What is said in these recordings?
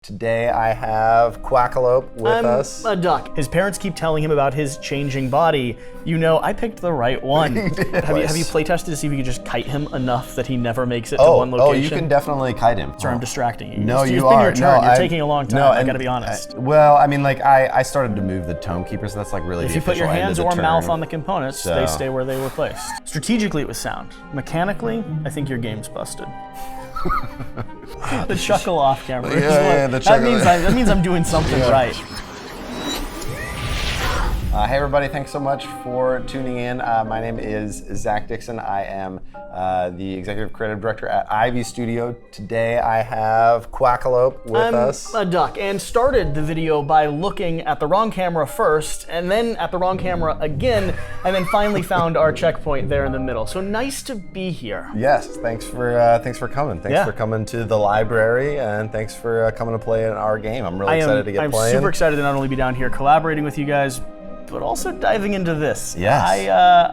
Today I have Quackalope with us. I'm a duck. His parents keep telling him about his changing body. You know, I picked the right one. Have you playtested to see if you could just kite him enough that he never makes it to one location? Oh, you can definitely kite him. Sorry, I'm distracting you. No, you are. Your turn. You're taking a long time. I gotta be honest. I started to move the Tome Keeper, so that's like really if the you put your official hands end of or the mouth turn. on the components, they stay where they were placed. Strategically, it was sound. Mechanically, I think your game's busted. The chuckle off camera. That means I'm doing something right. Hey everybody, thanks so much for tuning in. My name is Zach Dixon. I am the Executive Creative Director at Ivy Studio. Today I have Quackalope with us. I'm a duck, and started the video by looking at the wrong camera first, and then at the wrong camera again, and then finally found our checkpoint there in the middle. So nice to be here. Yes, thanks for coming. Thanks for coming to the library, and thanks for coming to play in our game. I'm really excited to get playing. I'm super excited to not only be down here collaborating with you guys, but also diving into this. Yes.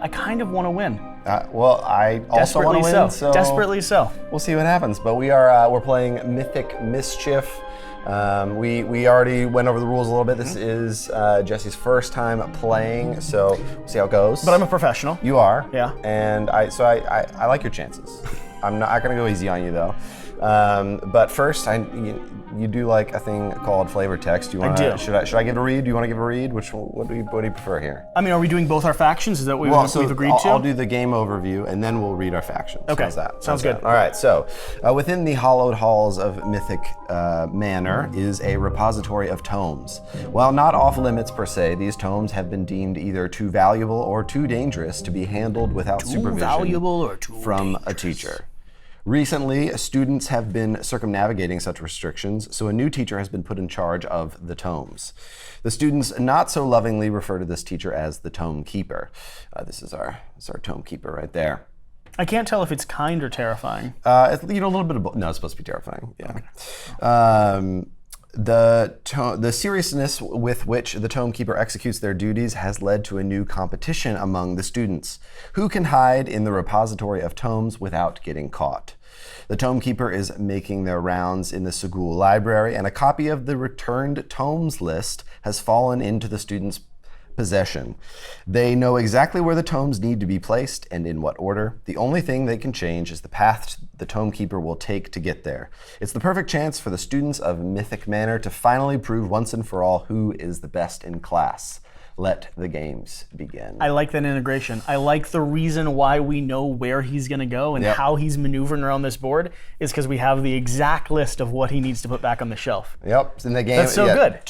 I kind of want to win. I also want to win. So desperately so. We'll see what happens. But we're playing Mythic Mischief. We already went over the rules a little bit. This is Jesse's first time playing, so we'll see how it goes. But I'm a professional. You are. Yeah. And I like your chances. I'm not gonna go easy on you though. But first, you do like a thing called flavor text. I do. Should I give a read? Do you want to give a read? What do you prefer here? I mean, are we doing both our factions? Is that what we've agreed to? I'll do the game overview, and then we'll read our factions. Okay. How's that? Sounds good. All right. So, within the hallowed halls of Mythic Manor is a repository of tomes. While not off limits per se, these tomes have been deemed either too valuable or too dangerous to be handled without supervision from a teacher. Recently, students have been circumnavigating such restrictions, so a new teacher has been put in charge of the tomes. The students not so lovingly refer to this teacher as the Tome Keeper. This is our Tome Keeper right there. I can't tell if it's kind or terrifying. A little bit of both. No, it's supposed to be terrifying. Yeah. Okay. The seriousness with which the Tome Keeper executes their duties has led to a new competition among the students. Who can hide in the repository of tomes without getting caught? The Tome Keeper is making their rounds in the school library, and a copy of the returned tomes list has fallen into the students' possession. They know exactly where the tomes need to be placed and in what order. The only thing they can change is the path the Tome Keeper will take to get there. It's the perfect chance for the students of Mythic Manor to finally prove once and for all who is the best in class. Let the games begin. I like that integration. I like the reason why we know where he's going to go and how he's maneuvering around this board is because we have the exact list of what he needs to put back on the shelf. Yep, in the game. That's so good.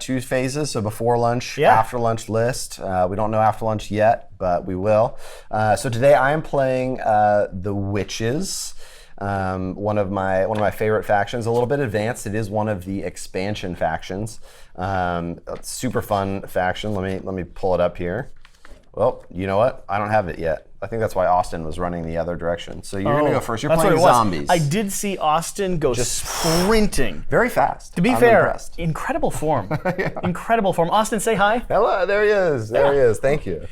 Two phases, so before lunch, after lunch list. We don't know after lunch yet, but we will. So today I am playing the Witches. One of my favorite factions, a little bit advanced. It is one of the expansion factions. Super fun faction. Let me pull it up here. Well, you know what? I don't have it yet. I think that's why Austin was running the other direction. So you're gonna go first. You're playing zombies. I did see Austin go sprinting. Very fast. To be fair, incredible form. Incredible form. Austin, say hi. Hello, there he is. There he is. Thank you.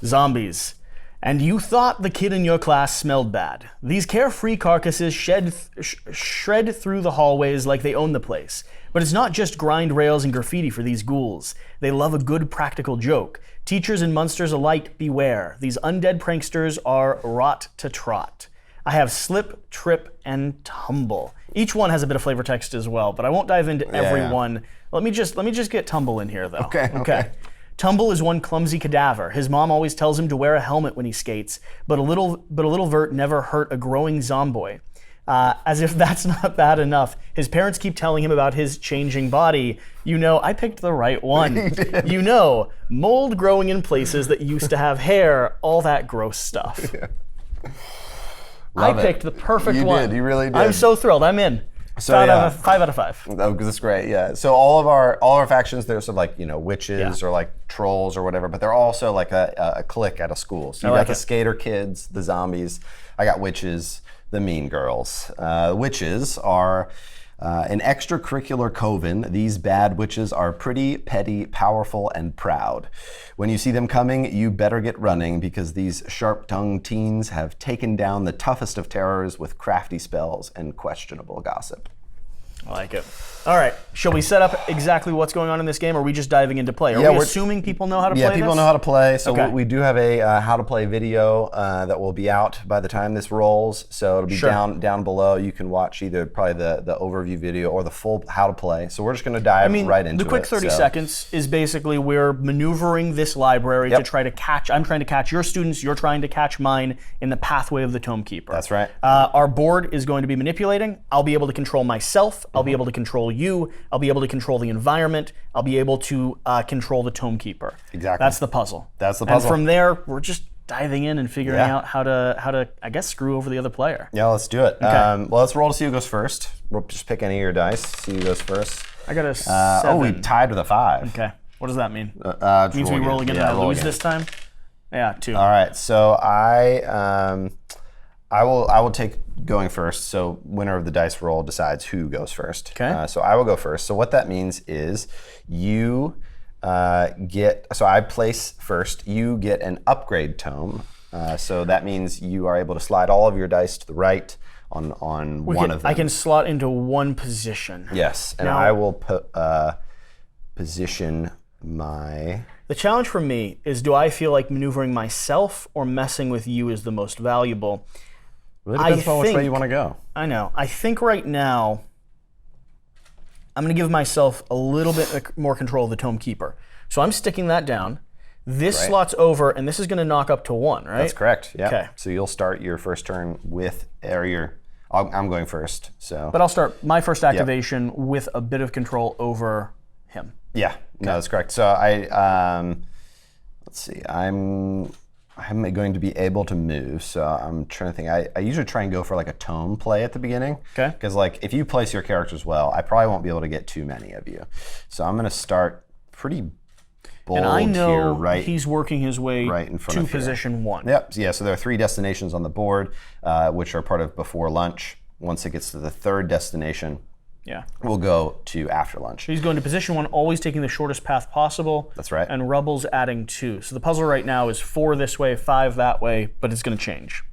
Zombies. And you thought the kid in your class smelled bad. These carefree carcasses shred through the hallways like they own the place. But it's not just grind rails and graffiti for these ghouls. They love a good practical joke. Teachers and monsters alike, beware. These undead pranksters are rot to trot. I have slip, trip, and tumble. Each one has a bit of flavor text as well, but I won't dive into every one. Let me just get tumble in here though. Okay. Tumble is one clumsy cadaver. His mom always tells him to wear a helmet when he skates, but a little vert never hurt a growing zomboy. As if that's not bad enough, his parents keep telling him about his changing body. You know, I picked the right one. You know, mold growing in places that used to have hair, all that gross stuff. I picked the perfect one. You did, you really did. I'm so thrilled, I'm in. So 5 out of 5. Oh, that's great. Yeah. So all of our factions, they're sort of like witches or like trolls or whatever, but they're also like a clique at a school. So you got the skater kids, the zombies. I got witches, the mean girls. Witches are an extracurricular coven. These bad witches are pretty, petty, powerful, and proud. When you see them coming, you better get running because these sharp-tongued teens have taken down the toughest of terrors with crafty spells and questionable gossip. I like it. All right, shall we set up exactly what's going on in this game, or are we just diving into play? Are we assuming people know how to play Yeah, people know how to play. So Okay. we do have a how to play video that will be out by the time this rolls. So it'll be down below. You can watch either probably the overview video or the full how to play. So we're just going to dive right into it. The quick 30 seconds is basically we're maneuvering this library to try to catch. I'm trying to catch your students. You're trying to catch mine in the pathway of the Tome Keeper. That's right. Our board is going to be manipulating. I'll be able to control myself. I'll be able to control you. I'll be able to control the environment. I'll be able to control the Tome Keeper. Exactly. That's the puzzle. That's the puzzle. And from there, we're just diving in and figuring out how to I guess screw over the other player. Yeah, let's do it. Okay. Well, let's roll to see who goes first. We'll just pick any of your dice. See who goes first. I got a 7. We tied with a 5. Okay. What does that mean? Means we roll again and I lose this time? Yeah, 2. All right. So I will take going first. So winner of the dice roll decides who goes first. Okay. So I will go first. So what that means is you get. So I place first. You get an upgrade tome. So that means you are able to slide all of your dice to the right on one of them. I can slot into one position. Yes, and Now- I will put position my. The challenge for me is, do I feel like maneuvering myself or messing with you is the most valuable? Really depends on which way you want to go. I know. I think right now I'm going to give myself a little bit more control of the Tome Keeper. So I'm sticking that down. This slots over, and this is going to knock up to 1, right? That's correct. Yeah. Okay. So you'll start your first turn with, I'm going first. So. But I'll start my first activation with a bit of control over him. Yeah. No, that's correct. So let's see. I'm going to be able to move. So I'm trying to think. I usually try and go for like a tome play at the beginning. Okay. Because like if you place your characters well, I probably won't be able to get too many of you. So I'm going to start pretty bold And I know here, he's working his way in front to of here. position 1. Yep. Yeah. So there are 3 destinations on the board, which are part of before lunch. Once it gets to the 3rd destination, we'll go to after lunch. He's going to position 1, always taking the shortest path possible. That's right. And Rubble's adding 2. So the puzzle right now is 4 this way, 5 that way, but it's going to change.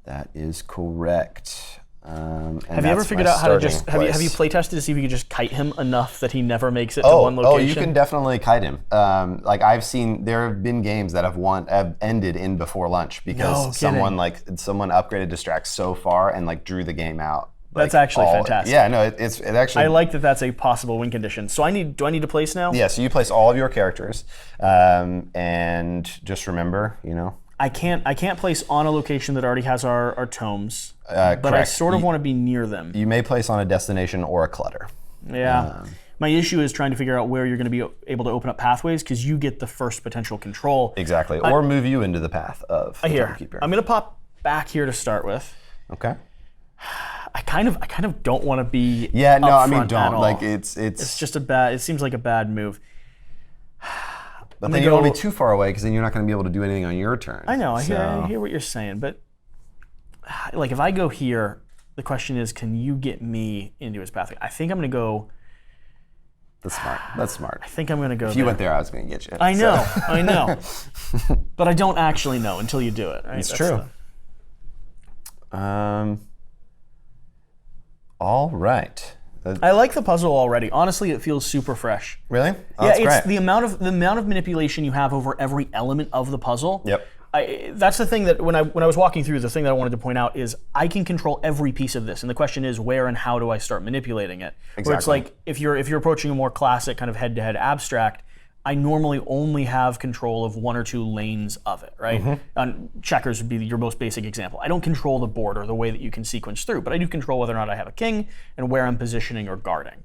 That is correct. Have you ever figured out how to just have you play tested to see if you could just kite him enough that he never makes it to one location? Oh, you can definitely kite him. Like I've seen, there have been games that have ended in before lunch because someone upgraded distract so far and like drew the game out. That's actually fantastic. Yeah, no, it actually. I like that. That's a possible win condition. So do I need to place now? Yeah, so you place all of your characters, and just remember, I can't place on a location that already has our tomes, but I correct. sort of want to be near them. You may place on a destination or a clutter. Yeah. My issue is trying to figure out where you're going to be able to open up pathways because you get the first potential control. Exactly, or move you into the path of the Tome Keeper. I'm going to pop back here to start with. Okay. I kind of don't want to be. Yeah, no, I mean at don't. all. Like it's just a bad. It seems like a bad move. But then you don't want to be too far away because then you're not going to be able to do anything on your turn. I know. I hear what you're saying, but like if I go here, the question is, can you get me into his pathway? I think I'm going to go. That's smart. That's smart. I think I'm going to go. If you went there, I was going to get you. I know. I know. But I don't actually know until you do it. Right? It's true. All right. I like the puzzle already. Honestly, it feels super fresh. Really? Oh, yeah, that's it's great. the amount of manipulation you have over every element of the puzzle. Yep. That's the thing that when I was walking through, the thing that I wanted to point out is I can control every piece of this, and the question is where and how do I start manipulating it? Exactly. Where it's like if you're approaching a more classic kind of head-to-head abstract, I normally only have control of 1 or 2 lanes of it, right? Mm-hmm. And checkers would be your most basic example. I don't control the board or the way that you can sequence through, but I do control whether or not I have a king and where I'm positioning or guarding.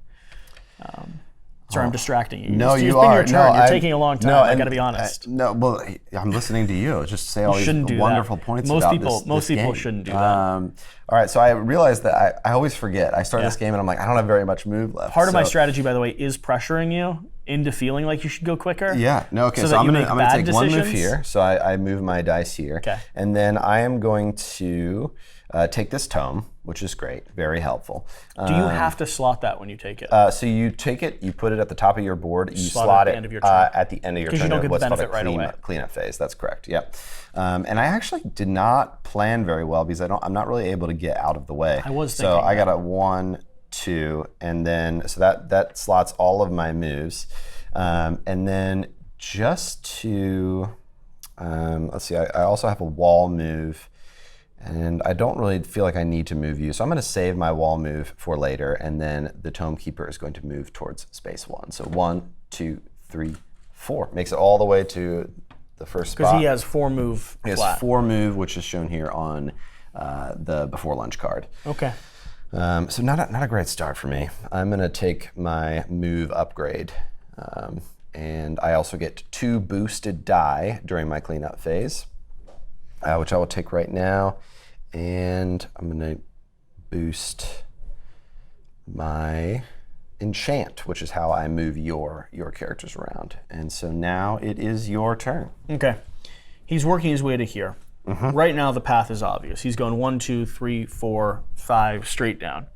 Sorry, I'm distracting you. No, It's you been are. your turn. No, You're taking a long time. I got to be honest. No, well, I'm listening to you. Just say all these wonderful points most about people, this Most people game. shouldn't do that. All right, so I realized that I always forget. I start this game and I'm like, I don't have very much move left. Part of my strategy, by the way, is pressuring you into feeling like you should go quicker. Yeah. No. Okay. So So that I'm you gonna make bad take one move decisions? here. So I move my dice here. Okay. And then I am going to take this tome, which is great, very helpful. Do you have to slot that when you take it? So you take it, you put it at the top of your board, you Slot slot it it at the end of your turn. at the end of your turn. 'Cause you don't get the what's called benefit right away. cleanup phase. That's correct. Yep. And I actually did not plan very well because I'm not really able to get out of the way. I was So thinking I got a 1, 2, and then so that slots all of my moves, and then just to let's see, I also have a wall move, and I don't really feel like I need to move you, so I'm going to save my wall move for later, and then the Tome Keeper is going to move towards space 1. So 1, 2, 3, 4 makes it all the way to the first spot. Because he has 4 move He has flat. 4 move, which is shown here on the before lunch card. Okay. So not a great start for me. I'm going to take my move upgrade, and I also get 2 boosted die during my cleanup phase, which I will take right now, and I'm going to boost my enchant, which is how I move your characters around. And so now it is your turn. Okay. He's working his way to here. Right now the path is obvious. He's going 1, 2, 3, 4, 5 straight down.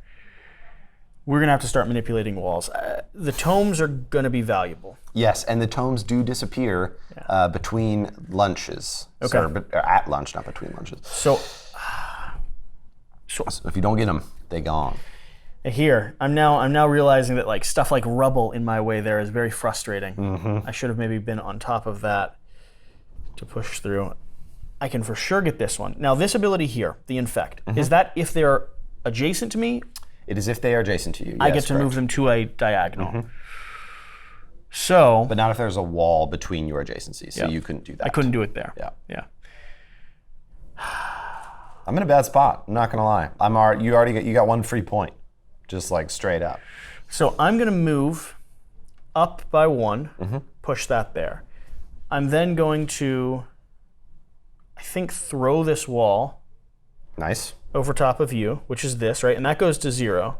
We're going to have to start manipulating walls. The tomes are going to be valuable. Yes, and the tomes do disappear between lunches. Okay. Or at lunch, not between lunches. So So if you don't get them, they're gone. here, I'm now realizing that like stuff like rubble in my way there is very frustrating. I should have maybe been on top of that to push through. I can for sure get this one. Now this ability here, the infect, is that if they're adjacent to me, It is if they are adjacent to you. I yes, get to correct. move them to a diagonal. So But not if there's a wall between your adjacencies, so you couldn't do that. I couldn't do it there. Yeah. Yeah. I'm in a bad spot, I'm not gonna lie. You got 1 free point, just like straight up. So I'm going to move up by 1, push that there. I'm then going to, I think, throw this wall Nice. over top of you, which is this, right? And that goes to 0.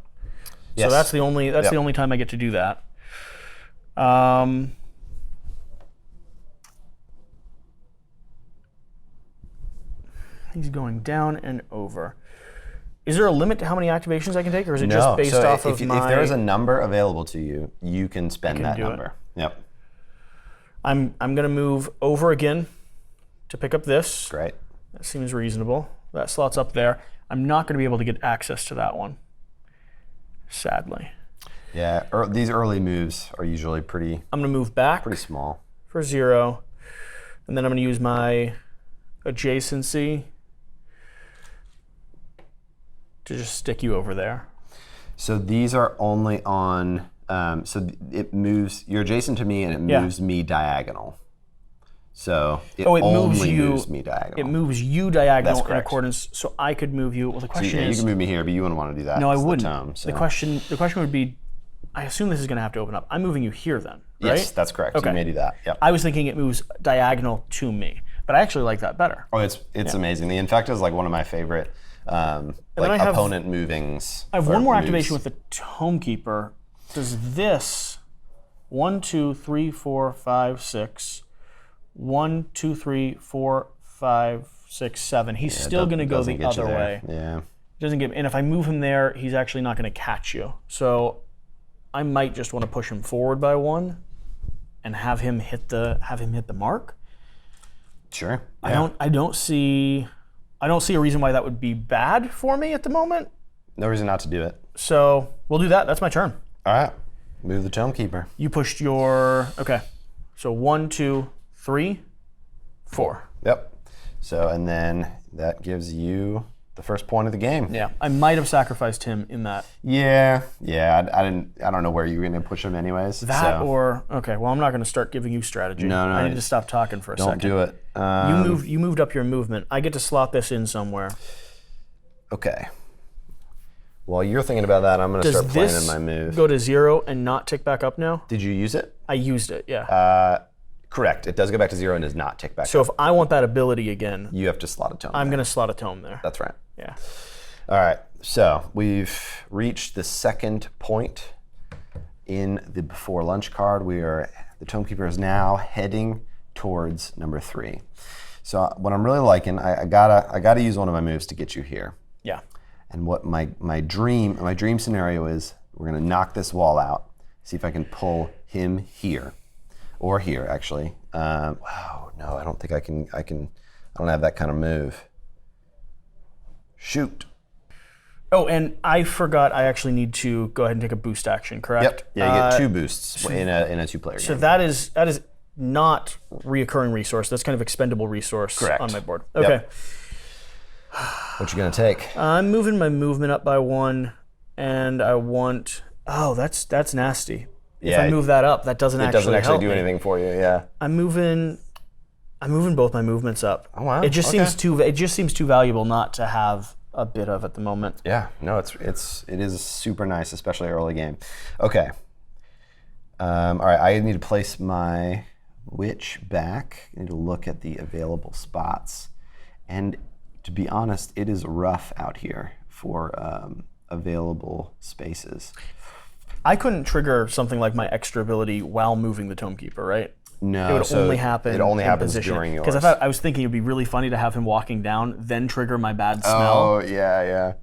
Yes. So that's the only time I get to do that. He's going down and over. Is there a limit to how many activations I can take, or is it just based off of my... If there is a number available to you, you can spend that do it. number. Yep. I'm going to move over again to pick up this. Great. That seems reasonable. That slots up there. I'm not going to be able to get access to that one, sadly. Yeah, these early moves are usually pretty I'm going to move back small. for 0, and then I'm going to use my adjacency to just stick you over there. So these are only on, it moves, you're adjacent to me and it moves me diagonal. So it only moves me diagonal. It moves you diagonal in correct. accordance, so I could move you. Well, the So question you is... can move me here, but you wouldn't want to do that. No, I It's the wouldn't. tome, so. The question would be, I assume this is going to have to open up. I'm moving you here then, right? Yes, that's correct. Okay. You may do that. Yep. I was thinking it moves diagonal to me, but I actually like that better. Oh, it's amazing. The infect is like one of my favorite opponent movings. I have one more activation with the Tome Keeper. Does this 1, 2, 3, 4, 5, 6, 1, 2, 3, 4, 5, 6, 7. He's still going to go the other way. Yeah. Doesn't get, and if I move him there, he's actually not going to catch you. So I might just want to push him forward by 1 and have him hit the mark. Sure. I don't see a reason why that would be bad for me at the moment. No reason not to do it. So we'll do that. That's my turn. All right. Move the Tome Keeper. You pushed your, okay. So 1, 2, 3, 4. Yep. So, and then that gives you the first point of the game. Yeah, I might have sacrificed him in that. Yeah. I don't know where you were going to push him anyways. That or, okay, well, I'm not going to start giving you strategy. No. I need to stop talking for a second. Don't do it. You moved up your movement. I get to slot this in somewhere. Okay. While you're thinking about that, I'm going to start planning my move. Go to 0 and not tick back up now? Did you use it? I used it, yeah. Correct. It does go back to 0 and does not tick back So up. if I want that ability again, You have to slot a Tome. I'm going to slot a Tome there. That's right. Yeah. All right. So we've reached the second point in the before lunch card. The Tome Keeper is now heading towards number 3. So what I'm really liking, I gotta use one of my moves to get you here. Yeah. And what my dream scenario is, we're gonna knock this wall out, see if I can pull him here, or here actually. Wow, no, I don't think I can. I don't have that kind of move. Shoot. Oh, and I forgot. I actually need to go ahead and take a boost action. Correct? Yep. Yeah, you get 2 boosts in a 2-player game. So that is not reoccurring resource. That's kind of expendable resource on my board. Okay. Yep. What you gonna take? I'm moving my movement up by 1, and I want. Oh, that's nasty. If I move that up, that doesn't actually help do me. anything for you. Yeah. I'm moving both my movements up. Oh wow. It just seems too valuable not to have a bit of at the moment. Yeah. No, it is super nice, especially early game. Okay. All right. I need to place my witch back. I need to look at the available spots, and to be honest, it is rough out here for available spaces. I couldn't trigger something like my extra ability while moving the Tome Keeper, right? No, it would only happen. It only happens position. during yours. Because I was thinking it'd be really funny to have him walking down, then trigger my bad smell. Oh yeah.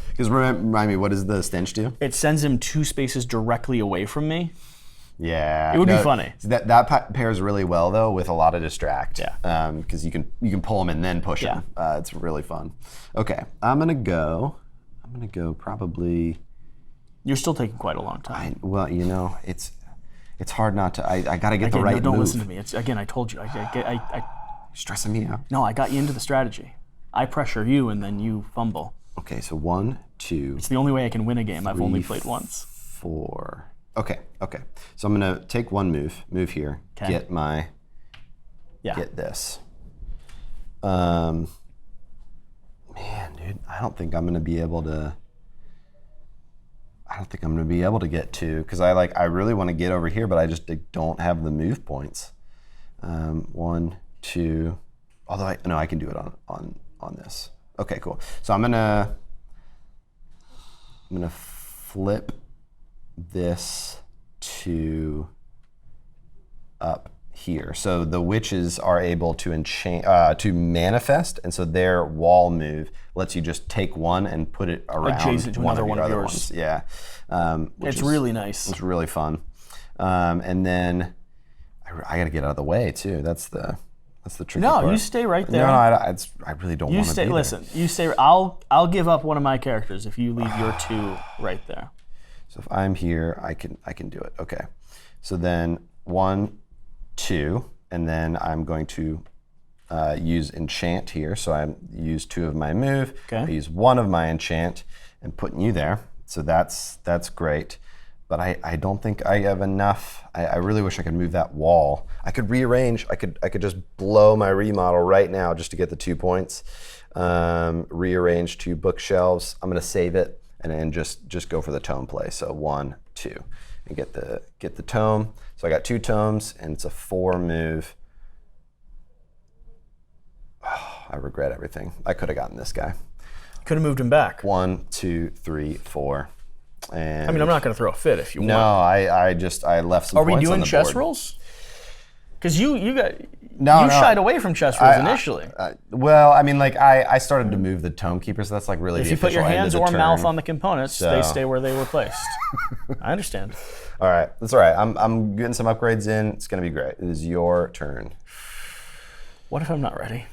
Because remind me, what does the stench do? It sends him 2 spaces directly away from me. Yeah, it would be funny. That pairs really well though with a lot of distract. Yeah. Because you can pull him and then push him. It's really fun. Okay, I'm gonna go probably. You're still taking quite a long time. Well, it's hard not to. I gotta get the right don't move. listen to me. Again, I told you. I stressing me out. No, I got you into the strategy. I pressure you and then you fumble. Okay, so 1, 2. It's the only way I can win a game. 3, I've only played once. 4. Okay. So I'm gonna take 1 move here. Okay. Get this. Man, dude, I don't think I'm gonna be able to get 2 because I really want to get over here, but I just don't have the move points. 1, 2. Although I can do it on this. Okay, cool. So I'm gonna flip this to up here. So the witches are able to to manifest, and so their wall move lets you just take 1 and put it around adjacent to another one of other yours. ones. Yeah, It's really nice. It's really fun. And then I got to get out of the way too. That's the tricky part. No, you stay right there. No, I really don't want to be there. Listen, you stay. I'll give up one of my characters if you leave your 2 right there. So if I'm here, I can do it. Okay. So then 1, 2, and then I'm going to use enchant here. So I use 2 of my move. Okay. I use 1 of my enchant and putting you there. So that's great. But I don't think I have enough. I really wish I could move that wall. I could rearrange. I could just blow my remodel right now just to get the 2 points. Rearrange 2 bookshelves. I'm gonna save it and then just go for the tome play. So 1, 2, and get the tome. So I got 2 tomes and it's a 4 move. Oh, I regret everything. I could have gotten this guy. Could have moved him back. 1, 2, 3, 4. And I mean, I'm not going to throw a fit if you want. No, I left some Are points we doing on the chess board. rolls? Because you No, shied away from chess rolls initially. Well, I mean, I started to move the tome keeper, so that's like really If the you put your official end hands of the or turn. mouth on the components, So- they stay where they were placed. I understand. All right, that's all right. I'm getting some upgrades in. It's gonna be great. It is your turn. What if I'm not ready?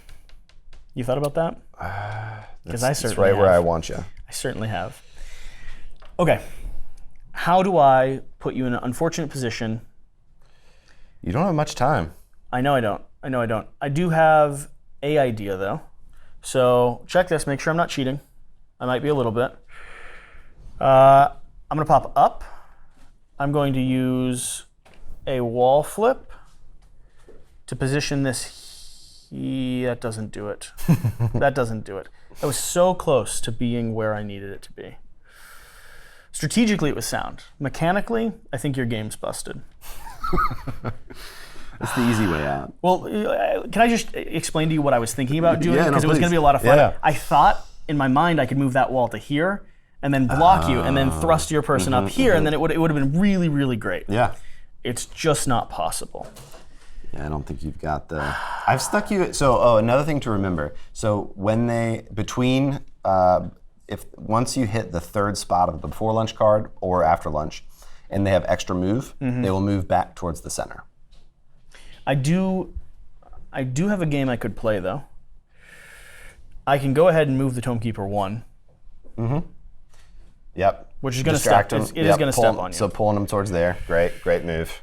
You thought about that? Because I It's certainly right where I have. want you. I certainly have. Okay. How do I put you in an unfortunate position? You don't have much time. I know I don't. I do have a idea though. So check this. Make sure I'm not cheating. I might be a little bit. I'm going to pop up. I'm going to use a wall flip to position this. That doesn't do it. That doesn't do it. That was so close to being where I needed it to be. Strategically, it was sound. Mechanically, I think your game's busted. That's the easy way out. Well, can I just explain to you what I was thinking about doing? Yeah, no, Because it was please. going to be a lot of fun. Yeah. I thought in my mind I could move that wall to here and then block you and then thrust your person up here, and then it would have been really, really great. Yeah. It's just not possible. Yeah, I don't think you've got the. I've stuck you. So, another thing to remember. So when if once you hit the 3rd spot of the before lunch card or after lunch, and they have extra move, they will move back towards the center. I do have a game I could play though. I can go ahead and move the Tome Keeper 1. Yep. Which is going to Distract step. him. It is going to step on you. So pulling him towards there. Great move.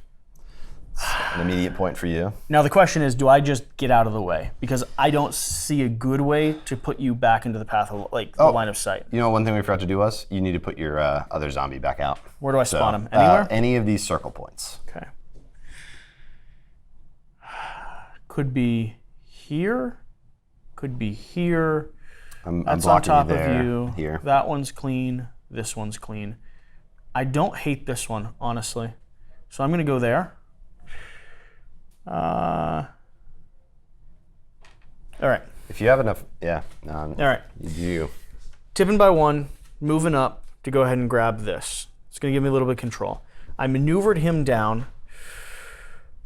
An immediate point for you. Now the question is, do I just get out of the way? Because I don't see a good way to put you back into the path of, like, the line of sight. You know, one thing we forgot to do was, you need to put your other zombie back out. Where do I spawn him? Anywhere? Any of these circle points. Okay. Could be here. Could be here. I'm That's on blocking top you there, of you. Here. That one's clean. This one's clean. I don't hate this one, honestly. So I'm going to go there. All right. If you have enough, yeah. All right. You. Tipping by one, moving up to go ahead and grab this. It's going to give me a little bit of control. I maneuvered him down.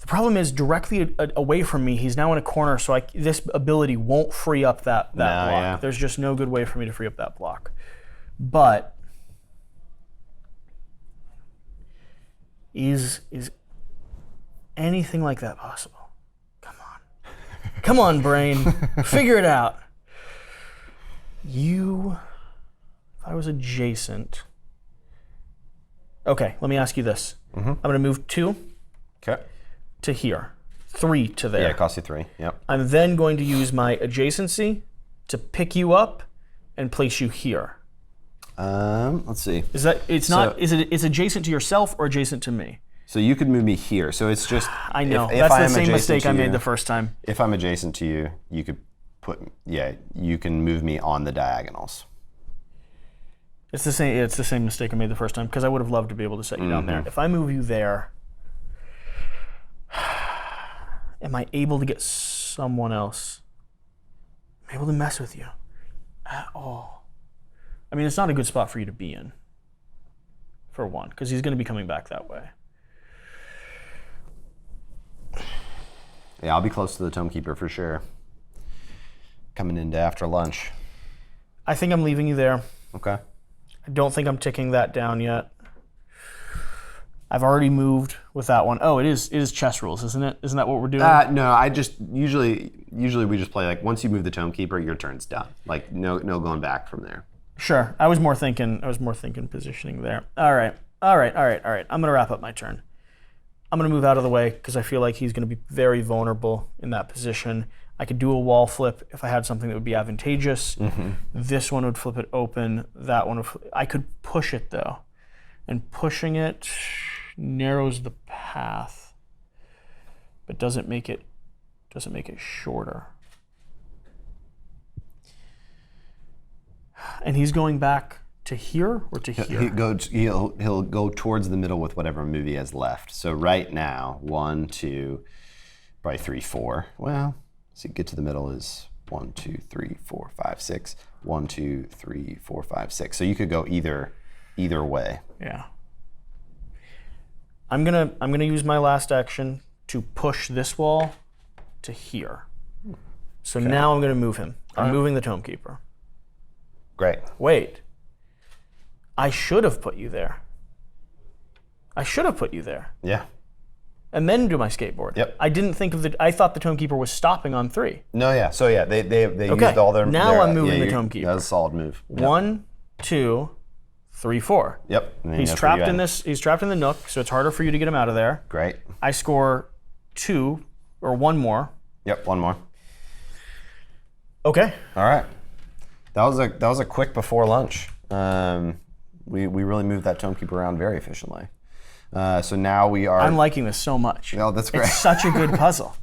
The problem is directly away from me, he's now in a corner, so this ability won't free up that block. Yeah. There's just no good way for me to free up that block. But is anything like that possible? Come on. Come on, brain. Figure it out. If I was adjacent. Okay, let me ask you this. I'm going to move 2 to here, 3 to there. Yeah, it costs you 3. Yep. I'm then going to use my adjacency to pick you up and place you here. Let's see. Is it's adjacent to yourself or adjacent to me? So you could move me here. So it's just. I know. If That's I the am same adjacent mistake to I made you- the first time. If I'm adjacent to you, you could you can move me on the diagonals. It's the same mistake I made the first time because I would have loved to be able to set you down there. If I move you there, am I able to get someone else? Am I able to mess with you at all? I mean, it's not a good spot for you to be in, for one, because he's going to be coming back that way. Yeah, I'll be close to the Tome Keeper for sure. Coming into after lunch. I think I'm leaving you there. Okay. I don't think I'm ticking that down yet. I've already moved with that one. Oh, it is chess rules, isn't it? Isn't that what we're doing? No, I just usually we just play like once you move the Tome Keeper, your turn's done. Like no going back from there. Sure. I was more thinking positioning there. All right. I'm going to wrap up my turn. I'm going to move out of the way because I feel like he's going to be very vulnerable in that position. I could do a wall flip if I had something that would be advantageous. This one would flip it open. That one I could push it though. And pushing it narrows the path, but doesn't make it shorter. And he's going back to here or to here? He'll go towards the middle with whatever move he has left. So right now, 1, 2, probably 3, 4. Well, so get to the middle is 1, 2, 3, 4, 5, 6. 1, 2, 3, 4, 5, 6. So you could go either way. Yeah. I'm gonna use my last action to push this wall to here. So now I'm gonna move him. I'm moving the Tome Keeper. Great. Wait. I should have put you there. Yeah. And then do my skateboard. Yep. I didn't think of I thought the Tome Keeper was stopping on 3. No, yeah. So yeah, they used all their. Now I'm moving the you- Tome Keeper. That was a solid move. Yep. 1, 2, 3, 4. Yep. And then He's that's trapped where you in end. this. He's trapped in the nook, so it's harder for you to get him out of there. Great. I score 2 or 1 more. Yep. One more. Okay. All right. That was a quick before lunch. We really moved that Tome Keeper around very efficiently. So now we are. I'm liking this so much. Oh, that's great. It's such a good puzzle.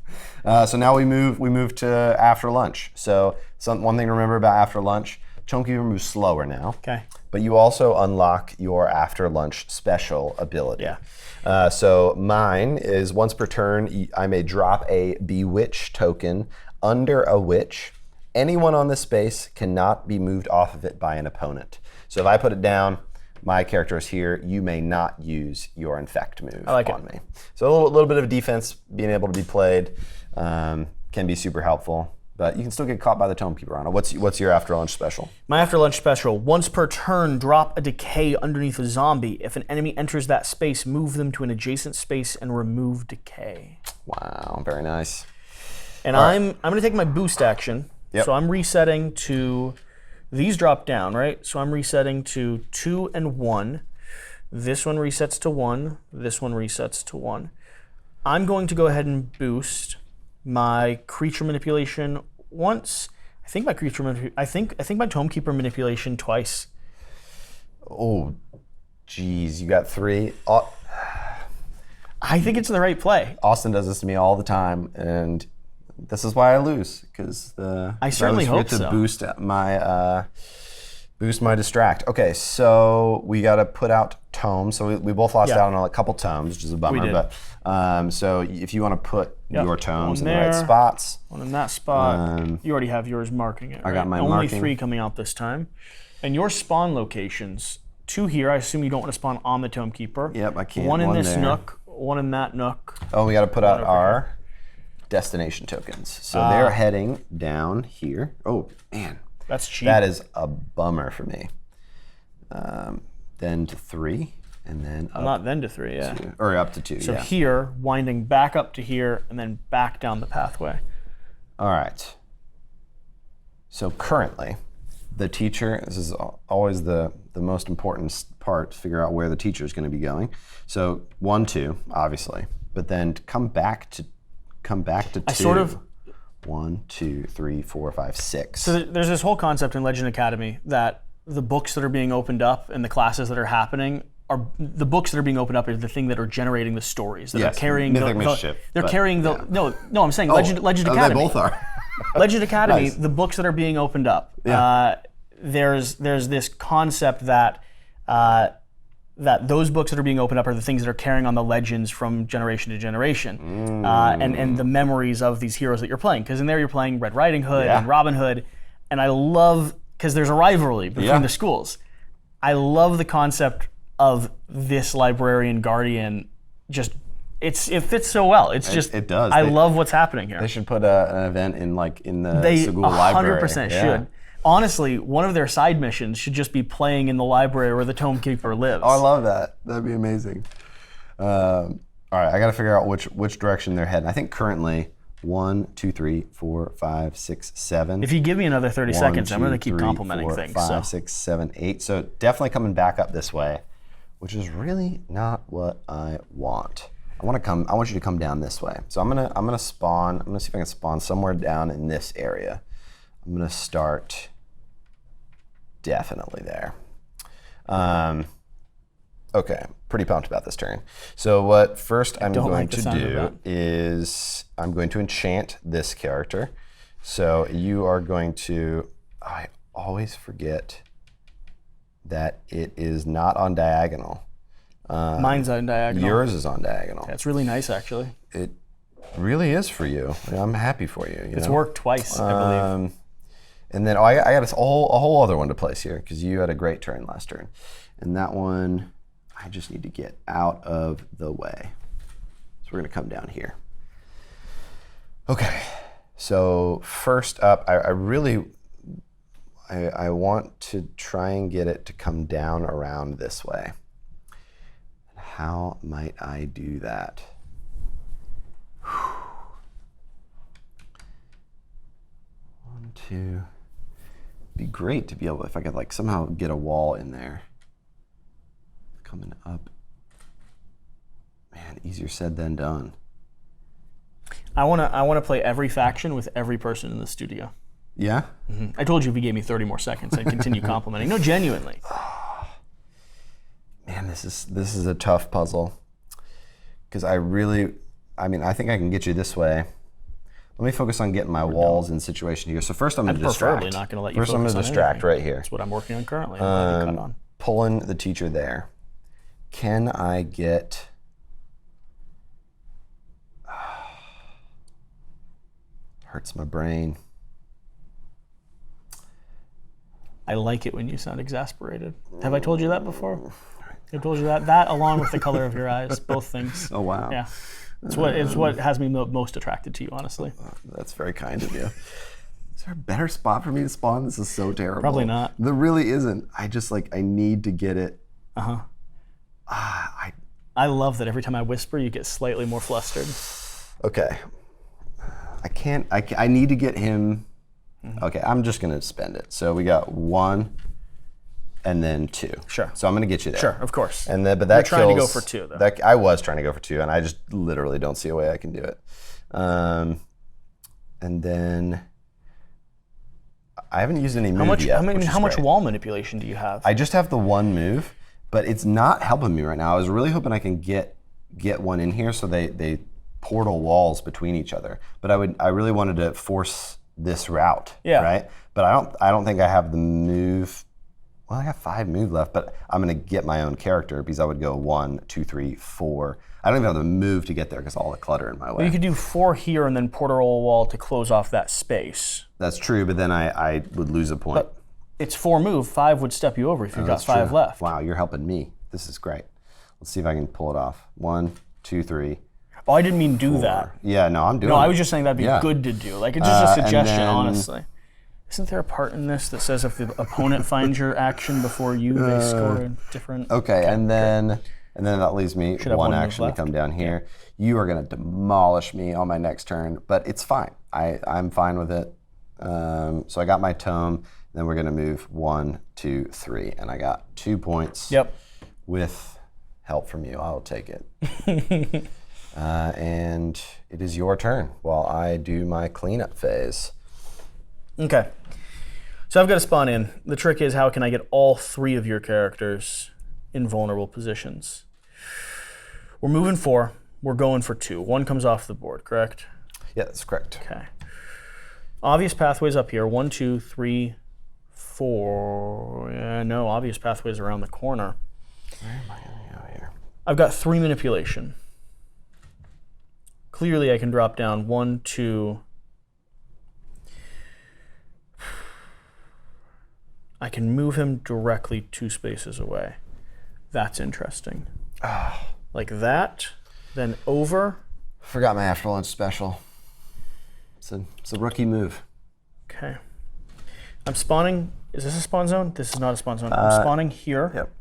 So now we move to after lunch. So one thing to remember about after lunch, Tome Keeper moves slower now. Okay. But you also unlock your after lunch special ability. Yeah. So mine is once per turn, I may drop a Bewitch token under a witch. Anyone on this space cannot be moved off of it by an opponent. So if I put it down, my character is here. You may not use your infect move on me. So a little bit of defense being able to be played can be super helpful. But you can still get caught by the Tome Keeper on it. What's your after lunch special? My after lunch special, once per turn, drop a decay underneath a zombie. If an enemy enters that space, move them to an adjacent space and remove decay. Wow, very nice. And I'm going to take my boost action. Yep. So I'm resetting to These drop down, right? So I'm resetting to 2 and 1. This one resets to 1. This one resets to 1. I'm going to go ahead and boost my creature manipulation once. I think my Tome Keeper manipulation twice. Oh, geez, you got 3. I think it's the right play. Austin does this to me all the time, and this is why I lose, because I certainly hope to so. boost my distract. Okay, so we got to put out Tome. So we both lost out on a couple Tomes, which is a bummer. We did. But so if you want to put your Tomes in the One right there. spots. One in that spot. You already have yours marking it. Right? I got my Only marking. 3 coming out this time. And your spawn locations, 2 here. I assume you don't want to spawn on the Tome Keeper. Yep, I can't. One in this there. nook. One in that nook. Oh, we got to put out over our destination tokens. So they're heading down here. Oh, man. That's cheap. That is a bummer for me. Then to 3, and then up Not then to 3, yeah. or up to 2. So here, winding back up to here, and then back down the pathway. All right. So currently, the teacher, this is always the most important part, to figure out where the teacher is going to be going. So 1, 2, obviously, but then to come back to 2. I sort of 1, 2, 3, 4, 5, 6. So there's this whole concept in Legend Academy that the books that are being opened up and the classes that are happening are the books that are being opened up are the thing that are generating the stories that are carrying Mythic Mischief. They're carrying the no I'm saying Legend Academy. They both are. Legend Academy, Nice. the books that are being opened up. Yeah. There's this concept that that those books that are being opened up are the things that are carrying on the legends from generation to generation, and the memories of these heroes that you're playing. Because in there you're playing Red Riding Hood and Robin Hood, and I love, because there's a rivalry between the schools. I love the concept of this librarian guardian. Just it fits so well. It's just it does. I love what's happening here. They should put an event in the They Segul library. 100% should. Honestly, one of their side missions should just be playing in the library where the Tome Keeper lives. Oh, I love that. That'd be amazing. All right, I got to figure out which direction they're heading. I think currently 1, 2, 3, 4, 5, 6, 7. If you give me another 30 1, seconds, I'm 2, going to keep 3, complimenting 4, things. 5, So. 6, 7, 8. So definitely coming back up this way, which is really not what I want. I want you to come down this way. So I'm gonna spawn. I'm gonna see if I can spawn somewhere down in this area. I'm gonna start definitely there. Okay, pretty pumped about this turn. So what first I'm going to do is I'm going to enchant this character. So you are going to, I always forget that it is not on diagonal. Mine's on diagonal. Yours is on diagonal. That's really nice, actually. It really is for you. I'm happy for you. It's worked twice, I believe. And then I got a whole other one to place here because you had a great turn last turn. And that one, I just need to get out of the way. So we're going to come down here. Okay. So first up, I want to try and get it to come down around this way. How might I do that? One, two. Be great to be able, if I could like somehow get a wall in there. Coming up. Man, easier said than done. I wanna play every faction with every person in the studio. Yeah? Mm-hmm. I told you if you gave me 30 more seconds, I'd continue complimenting. No, genuinely. Man, this is a tough puzzle. Because I think I can get you this way. Let me focus on getting my walls in situation here. So first I'm going to distract. Preferably not going to let you First I'm going to distract right here. That's what I'm working on currently. I'm cut on. Pulling the teacher there. Can I get... Hurts my brain. I like it when you sound exasperated. Have I told you that before? I've told you that. That along with the color of your eyes, both things. Oh wow. Yeah. It's what has me most attracted to you, honestly. That's very kind of you. Is there a better spot for me to spawn? This is so terrible. Probably not. There really isn't. I just I need to get it. I love that every time I whisper, you get slightly more flustered. Okay. I need to get him Okay, I'm just gonna spend it. So we got 1 and then 2. Sure. So I'm gonna get you there. Sure, of course. And then, but that You're trying to go kills- for 2, though. That, I was trying to go for 2, and I just literally don't see a way I can do it. And then I haven't used any move yet. How much wall manipulation do you have? I just have the 1 move, but it's not helping me right now. I was really hoping I can get one in here so they portal walls between each other. But I really wanted to force this route, right? But I don't think I have the move. Well, I got 5 move left, but I'm gonna get my own character because I would go 1, 2, 3, 4. I don't even have the move to get there because all the clutter in my way. Well, you could do 4 here and then portal a wall to close off that space. That's true, but then I would lose a point. But it's 4 move. 5 would step you over if you've got 5 true. left. Wow, you're helping me. This is great. Let's see if I can pull it off. 1, 2, 3. Oh, I didn't mean do that. Yeah, no, I'm doing it. No, I was just saying that'd be good to do. Like, it's just a suggestion, honestly. Isn't there a part in this that says if the opponent finds your action before you, they score a different... Okay, and then that leaves me one action to come down here. You are going to demolish me on my next turn, but it's fine. I'm fine with it. So I got my tome, then we're going to move 1, 2, 3, and I got 2 points. Yep. With help from you, I'll take it. And it is your turn while I do my cleanup phase. Okay. So I've got to spawn in. The trick is, how can I get all 3 of your characters in vulnerable positions? We're moving 4. We're going for 2. 1 comes off the board, correct? Yeah, that's correct. Okay. Obvious pathways up here. 1, 2, 3, 4. Yeah, no, obvious pathways around the corner. Where am I going to go here? I've got 3 manipulation. Clearly, I can drop down 1, 2. I can move him directly 2 spaces away. That's interesting. Like that, then over. Forgot my after lunch special. It's a rookie move. Okay. I'm spawning. Is this a spawn zone? This is not a spawn zone. I'm spawning here. Yep.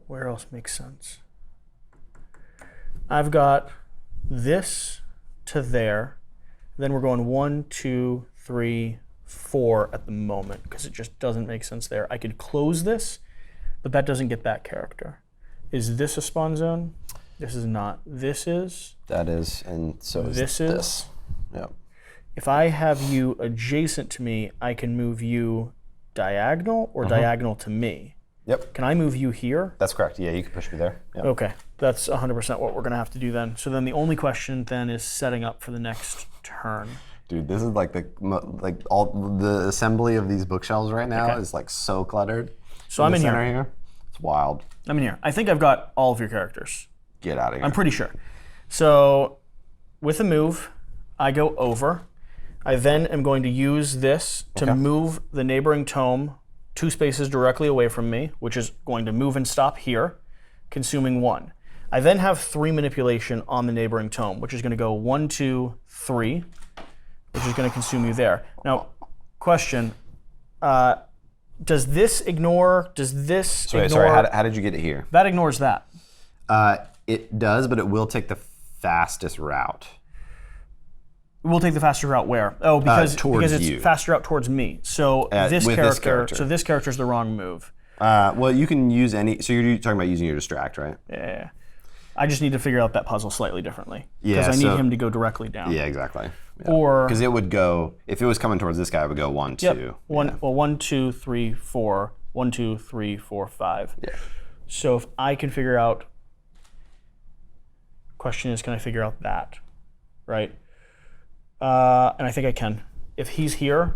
Where else makes sense? I've got this to there. Then we're going 1, 2, 3, 4 at the moment because it just doesn't make sense there. I could close this, but that doesn't get that character. Is this a spawn zone? This is not. This is. That is, and so is this. This. Yep. If I have you adjacent to me, I can move you diagonal or diagonal to me. Yep. Can I move you here? That's correct. Yeah, you can push me there. Yep. Okay, that's 100% what we're gonna have to do then. So then the only question then is setting up for the next turn. Dude, this is like all the assembly of these bookshelves right now is like so cluttered. So I'm in here. Here. It's wild. I'm in here. I think I've got all of your characters. Get out of here. I'm pretty sure. So with a move, I go over. I then am going to use this to move the neighboring tome 2 spaces directly away from me, which is going to move and stop here, consuming 1. I then have 3 manipulation on the neighboring tome, which is going to go 1, 2, 3, which is going to consume you there. Now, question, does this ignore, Sorry, how did you get it here? That ignores that. It does, but it will take the fastest route. We'll take the faster route where? Oh, because it's you. faster route towards me. So this with character, this character. So this character's the wrong move. Well, you can use any. So you're talking about using your distract, right? Yeah. I just need to figure out that puzzle slightly differently. Yeah. Because I need him to go directly down. Yeah, exactly. Yeah. Or because it would go, if it was coming towards this guy, it would go 1, 2. Yep. Well, 1, 2, 3, 4. 1, 2, 3, 4, 5. Yeah. So if I can figure out, question is, can I figure out that, right? And I think I can. If he's here,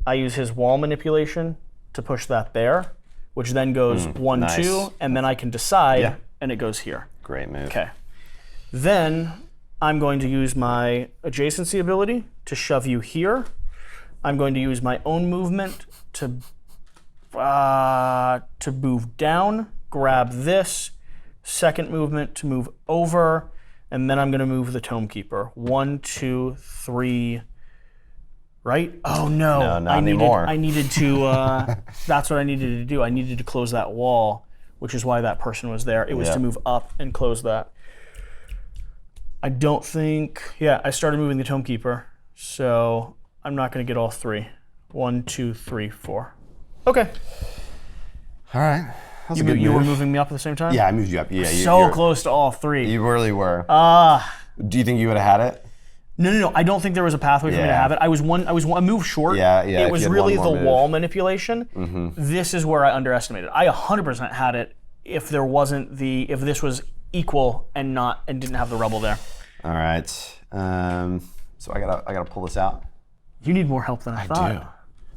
I use his wall manipulation to push that there, which then goes 1, nice. 2, and then I can decide, and it goes here. Great move. Okay. Then I'm going to use my adjacency ability to shove you here. I'm going to use my own movement to move down, grab this, second movement to move over, and then I'm going to move the Tome Keeper. 1, 2, 3. Right? Oh no! No, not anymore. I needed to. That's what I needed to do. I needed to close that wall, which is why that person was there. It was to move up and close that. I don't think. Yeah, I started moving the Tome Keeper, so I'm not going to get all 3. 1, 2, 3, 4. Okay. All right. That was a good You were move. moving me up at the same time? Yeah, I moved you up. Yeah, So close to all 3. You really were. Ah. Do you think you would have had it? No. I don't think there was a pathway for me to have it. I was a move short. Yeah. It was if you had really one the more move. wall manipulation. This is where I underestimated. I 100% had it if there wasn't if this was equal and didn't have the rubble there. All right. So I gotta pull this out. You need more help than I thought.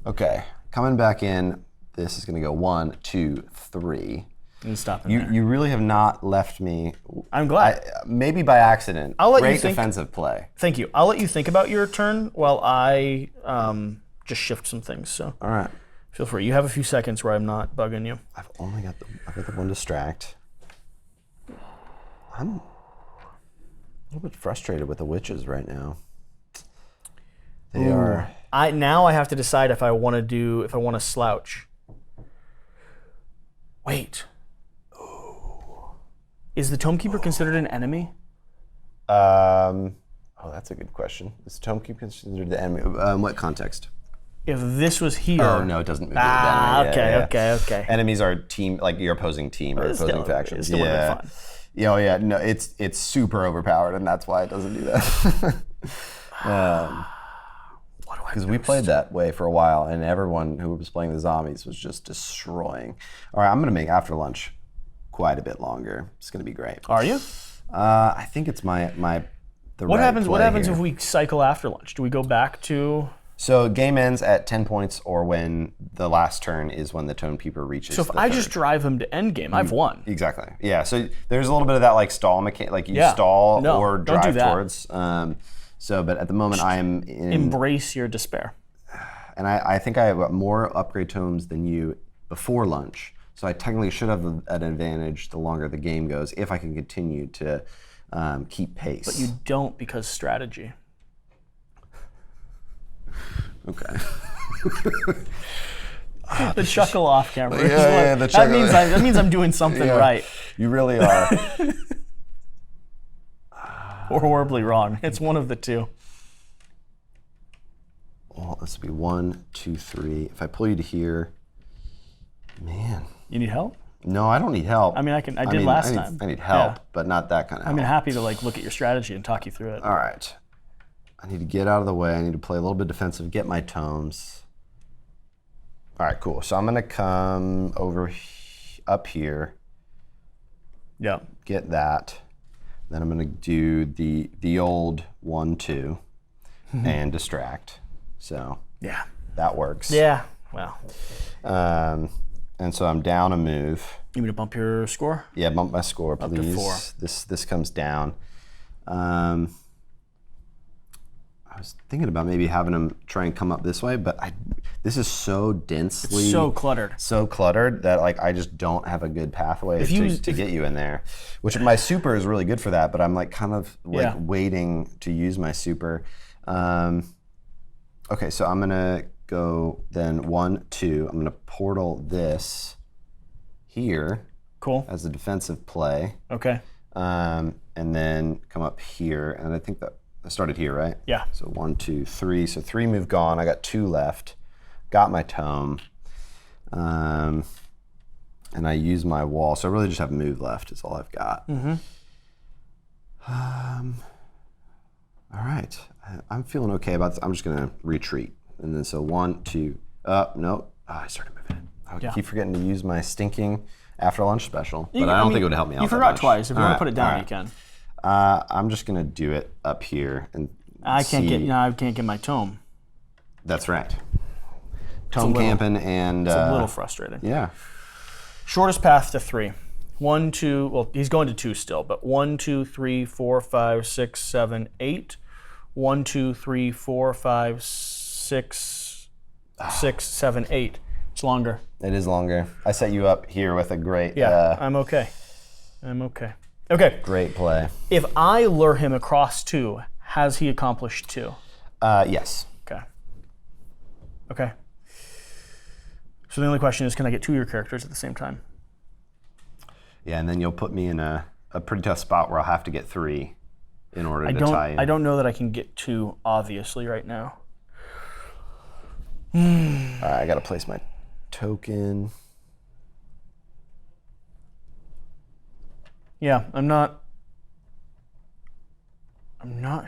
do. Okay. Coming back in. This is gonna go 1, 2, 3. And stop in there. You really have not left me. I'm glad. Maybe by accident. I'll let you Great think. defensive play. Thank you. I'll let you think about your turn while I just shift some things. So All right. feel free. You have a few seconds where I'm not bugging you. I've got the one distract. I'm a little bit frustrated with the witches right now. They are. Now I have to decide if I want to slouch. Wait. Is the Tome Keeper considered an enemy? Oh, that's a good question. Is Tome Keeper considered the enemy? What context? If this was here. Oh no, it doesn't move with the enemy. Okay. Enemies are team, like your opposing team or opposing factions. It still would have been fun. Yeah, oh yeah. No, it's super overpowered, and that's why it doesn't do that. Because we played that way for a while, and everyone who was playing the zombies was just destroying. All right, I'm gonna make after lunch quite a bit longer. It's gonna be great. Are you? I think it's the What right happens? What play happens here. if we cycle after lunch? Do we go back to? So game ends at 10 points, or when the last turn is when the Tome Keeper reaches. So if the I third. just drive him to end game, I've won. Exactly. Yeah. So there's a little bit of that like stall mechanic, like you Yeah. stall No, or don't do drive that. towards. But at the moment I am in, Embrace your despair. and I think I have got more upgrade tomes than you before lunch. So I technically should have an advantage the longer the game goes if I can continue to keep pace. But you don't because strategy. Okay. The chuckle off camera. is Yeah, what- the chuckle. That means I'm doing something Yeah. right You really are. or horribly wrong. It's one of the two. Well, this will be 1, 2, 3. If I pull you to here, man. You need help? No, I don't need help. I mean, I did last time. I need help, Yeah. but not that kind of help. I'm happy to look at your strategy and talk you through it. All right. I need to get out of the way. I need to play a little bit defensive, get my tomes. All right, cool. So I'm going to come up here, Yeah. get that. Then I'm going to do the old 1, 2, and distract. So Yeah. that works. Yeah. Well, And so I'm down a move. you mean to bump your score? Yeah, bump my score, to please. 4. This comes down. I was thinking about maybe having him try and come up this way, but this is so densely, So cluttered. so cluttered that like I just don't have a good pathway to get you in there. Which my super is really good for that, but I'm like kind of like waiting to use my super. Okay, so I'm gonna go then 1, 2. I'm gonna portal this here Cool. as a defensive play. Okay. And then come up here, and I think that I started here, right? Yeah. So 1, 2, 3. So 3 move gone. I got 2 left. Got my tome. And I use my wall. So I really just have move left is all I've got. All right. I'm feeling okay about this. I'm just going to retreat. And then so 1, 2, nope. I started moving. I keep forgetting to use my stinking after lunch special, but I don't think it would help me out. You that forgot much. twice. If you All want right, to put it down, all right. you can. I'm just gonna do it up here and I can't see. I can't get my tome. That's right. Tome camping and It's a little frustrating. yeah. Shortest path to 3. 1, 2. Well, he's going to 2 still, but 1, 2, 3, 4, 5, 6, 7, 8. 1, 2, 3, 4, 5, 6, 7, 8. It's longer. It is longer. I set you up here with a great I'm okay. I'm okay. Okay. great play. If I lure him across 2, has he accomplished 2? Yes. Okay. Okay. So the only question is, can I get 2 of your characters at the same time? Yeah, and then you'll put me in a pretty tough spot where I'll have to get 3 in order to tie in. I don't know that I can get two, obviously, right now. All right, I gotta place my token. Yeah, I'm not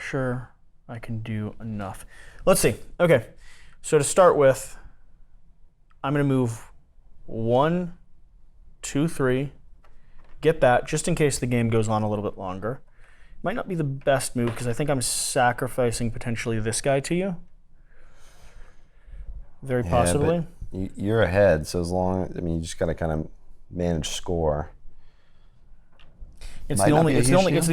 sure I can do enough. Let's see. Okay, so to start with, I'm gonna move 1, 2, 3. Get that, just in case the game goes on a little bit longer. Might not be the best move, because I think I'm sacrificing potentially this guy to you. Very possibly. But you're ahead, so as long, I mean, you just gotta kind of manage score. It's the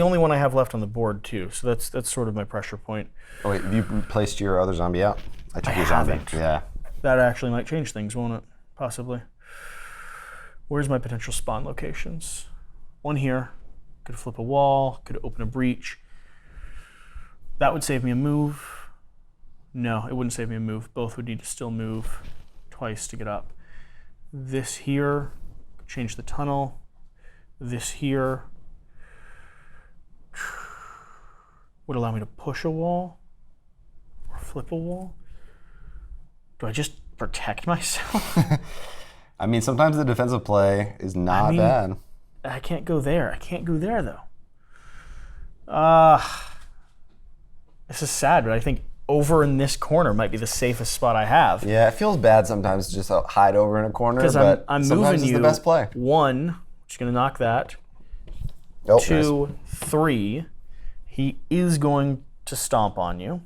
only one I have left on the board too, so that's sort of my pressure point. Oh wait, have you placed your other zombie out? I took your zombie. Haven't. Yeah. That actually might change things, won't it? Possibly. Where's my potential spawn locations? One here. Could flip a wall. Could open a breach. That would save me a move. No, it wouldn't save me a move. Both would need to still move twice to get up. This here. Change the tunnel. This here would allow me to push a wall or flip a wall. Do I just protect myself? I mean, sometimes the defensive play is not bad. I can't go there. I can't go there, though. This is sad, but I think over in this corner might be the safest spot I have. Yeah, it feels bad sometimes to just hide over in a corner, Because but I'm sometimes moving it's you the best play. 1, just going to knock that. Oh, 2, nice. 3. He is going to stomp on you.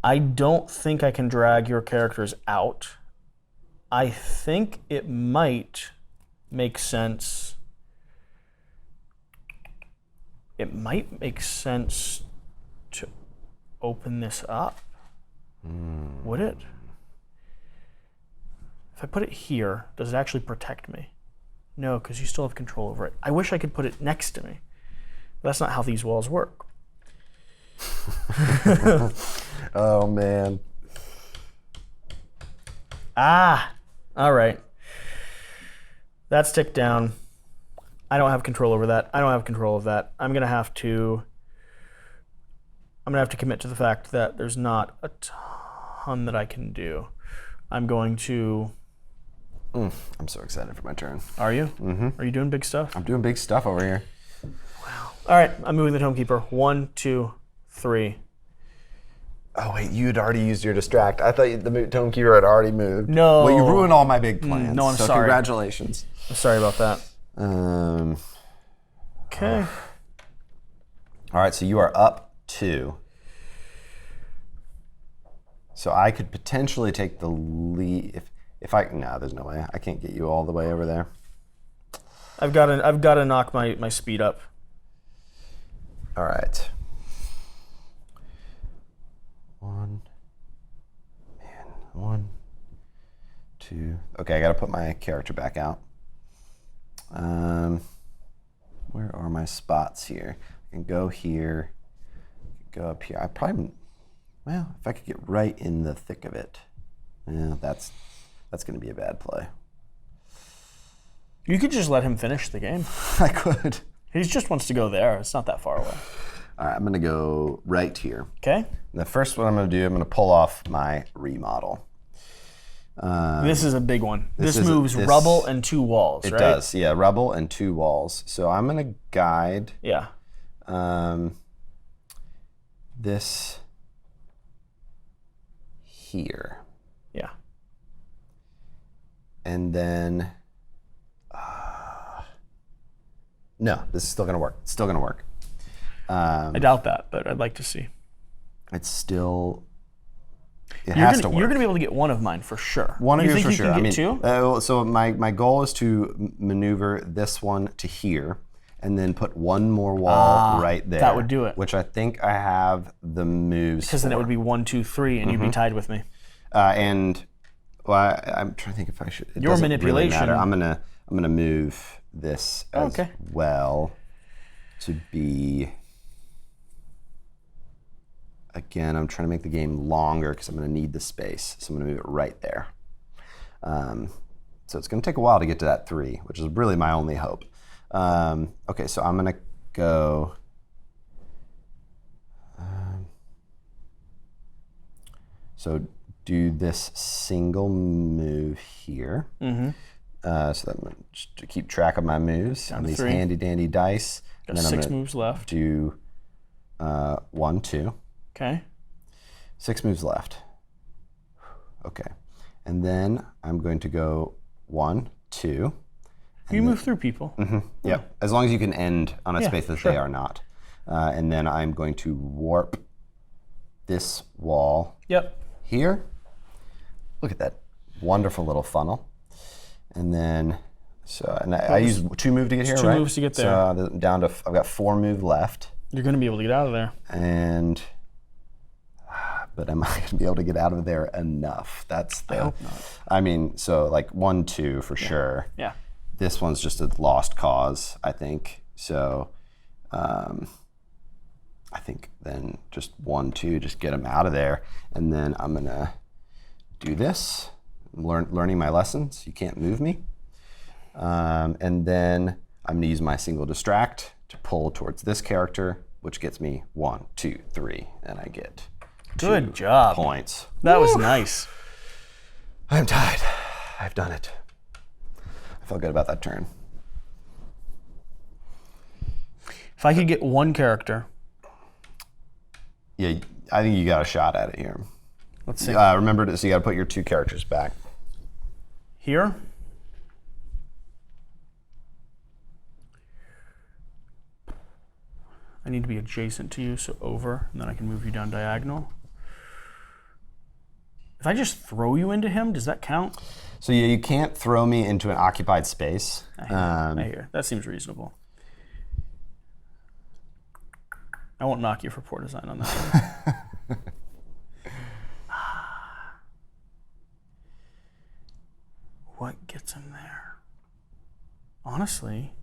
I don't think I can drag your characters out. I think it might make sense. It might make sense to open this up. Would it? If I put it here, does it actually protect me? No, because you still have control over it. I wish I could put it next to me. That's not how these walls work. Oh, man. All right. That's ticked down. I don't have control over that. I don't have control of that. I'm gonna have to commit to the fact that there's not a ton that I can do. I'm going to. I'm so excited for my turn. Are you? Mm-hmm. Are you doing big stuff? I'm doing big stuff over here. All right, I'm moving the Tome Keeper. 1, 2, 3. Oh wait, you had already used your distract. I thought the Tome Keeper had already moved. No. Well, you ruined all my big plans. No, I'm so sorry. Congratulations. I'm sorry about that. Okay. All right, so you are up 2. So I could potentially take the lead if I. No, there's no way. I can't get you all the way over there. I've got to knock my speed up. All right. 1, 2. Okay, I got to put my character back out. Where are my spots here? I can go here, go up here. If I could get right in the thick of it. Yeah, that's going to be a bad play. You could just let him finish the game. I could. He just wants to go there. It's not that far away. All right, I'm going to go right here. Okay. The first one I'm going to do, I'm going to pull off my remodel. This is a big one. This moves rubble and 2 walls, right? It does, yeah, rubble and 2 walls. So I'm going to guide this here. Yeah. And then, no, this is still going to work. It's still going to work. I doubt that, but I'd like to see. It's still, it has to work. You're going to be able to get one of mine for sure. One of yours for you sure. Can get 2? So my goal is to maneuver this one to here, and then put one more wall right there. That would do it. Which I think I have the moves. Because then it would be 1, 2, 3, and you'd be tied with me. I'm trying to think if I should. It Your doesn't manipulation. Really matter. I'm gonna move this as well to be. Again, I'm trying to make the game longer because I'm going to need the space. So I'm going to move it right there. So it's going to take a while to get to that 3, which is really my only hope. Okay, so I'm going to go So do this single move here. So that I'm gonna just to keep track of my moves on these 3. handy dandy dice. Got And then 6 I'm gonna moves left. do 1, 2. Okay. 6 moves left. Okay. And then I'm going to go 1, 2. You move through people. Yeah, as long as you can end on a Yeah, space that sure. they are not. And then I'm going to warp this wall Yep. here. Look at that wonderful little funnel. And then, I use 2 move to get here, 2 right? moves to get there. So down to, I've got 4 move left. You're going to be able to get out of there. And, but am I going to be able to get out of there enough? That's the, I hope not. I mean, so like 1, 2 for sure. Yeah. This one's just a lost cause, I think. So, I think then just 1, 2, just get them out of there. And then I'm gonna do this, learning my lessons. You can't move me. And then I'm gonna use my single distract to pull towards this character, which gets me 1, 2, 3, and I get 2 Good job. points. That was nice. I'm tied. I've done it. I felt good about that turn. If I could get one character. Yeah, I think you got a shot at it here. Let's see. Remember, so you got to put your 2 characters back. Here. I need to be adjacent to you, so over, and then I can move you down diagonal. If I just throw you into him, does that count? So yeah, you can't throw me into an occupied space. I hear. That seems reasonable. I won't knock you for poor design on that one. What gets him there? Honestly,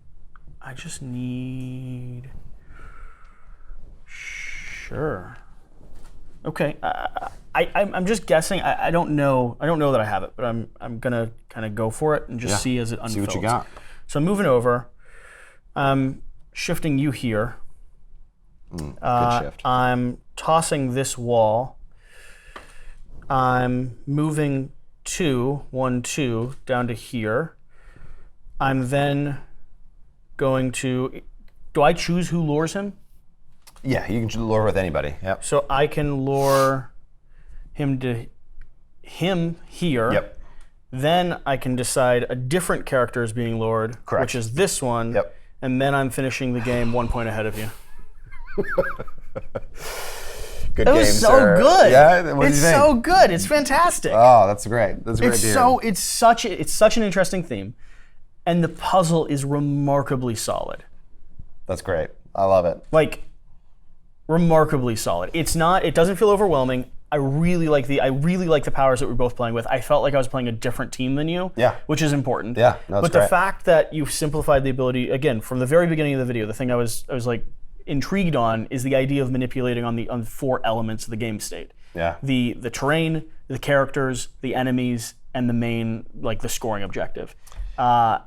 I just need... Sure. Okay. I'm just guessing. I don't know. I don't know that I have it, but I'm gonna kind of go for it and just see as it unfolds. See what you got. So I'm moving over. I'm shifting you here. Good shift. I'm tossing this wall. I'm moving 1, 2 down to here. I'm then going to. Do I choose who lures him? Yeah, you can lure with anybody. Yep. So I can lure him to him here. Yep. Then I can decide a different character is being lured, Correct. which is this one. Yep. And then I'm finishing the game 1 point ahead of you. Good It game, was so sir. good. Yeah. What do It's you think? so good. It's fantastic. Oh, that's great. That's great to hear. It's such an interesting theme, and the puzzle is remarkably solid. That's great. I love it. Like, remarkably solid. It doesn't feel overwhelming. I really like the powers that we're both playing with. I felt like I was playing a different team than you. Yeah. Which is important. Yeah, no, it's but the great. fact that you've simplified the ability, again, from the very beginning of the video, the thing I was like intrigued on is the idea of manipulating on 4 elements of the game state. Yeah. The terrain, the characters, the enemies, and the main, like, the scoring objective. I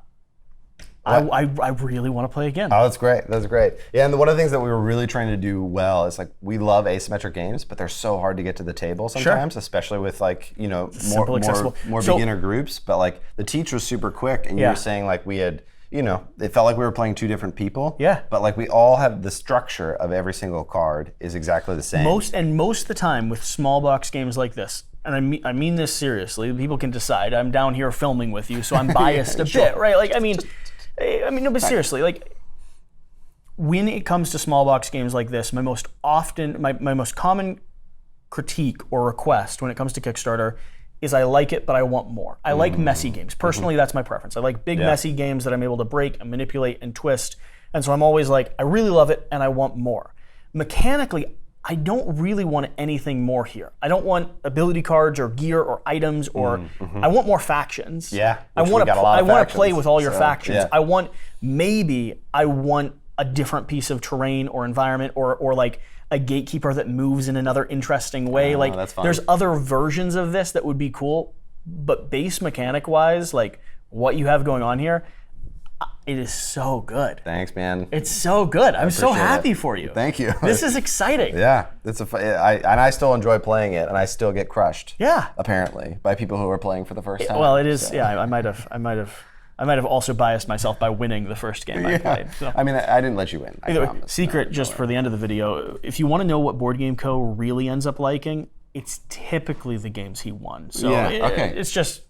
really want to play again. Oh, that's great. That's great. Yeah, and one of the things that we were really trying to do well is, like, we love asymmetric games, but they're so hard to get to the table sometimes, especially with, like, you know, Simple, accessible. more So- beginner groups. But, like, the teach was super quick, and you Yeah. were saying, like, we had, you know, it felt like we were playing 2 different people. Yeah. But, like, we all have the structure of every single card is exactly the same. Most of the time with small box games like this, and I mean this seriously, people can decide. I'm down here filming with you, so I'm biased a bit, right? Like, I mean, no, but seriously, like, when it comes to small box games like this, my most common critique or request when it comes to Kickstarter is I like it, but I want more. I like messy games. Personally, that's my preference. I like big, messy games that I'm able to break and manipulate and twist. And so I'm always like, I really love it, and I want more. Mechanically, I don't really want anything more here. I don't want ability cards or gear or items or I want more factions. Yeah, I which we want got a lot of to factions, play with all your so, factions. yeah. I want a different piece of terrain or environment or like a gatekeeper that moves in another interesting way. Oh, Like, that's fun. there's other versions of this that would be cool, but base mechanic wise, like what you have going on here, It is so good. Thanks, man. It's so good. I'm so appreciate happy it. for you. Thank you. This is exciting. Yeah, it's and I still enjoy playing it, and I still get crushed. Yeah. Apparently, by people who are playing for the first time. Well, it is. so. Yeah, I might have also biased myself by winning the first game I played. So. I mean, I didn't let you win. I Either way, promise. secret, just for the end of the video, if you want to know what Board Game Co. really ends up liking, it's typically the games he won. So okay. It's just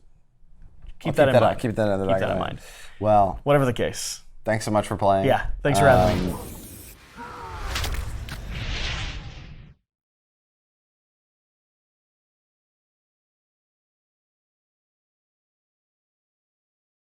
keep that in mind. Keep that in the back of mind. Well, Whatever the case. thanks so much for playing. Yeah, thanks for having me.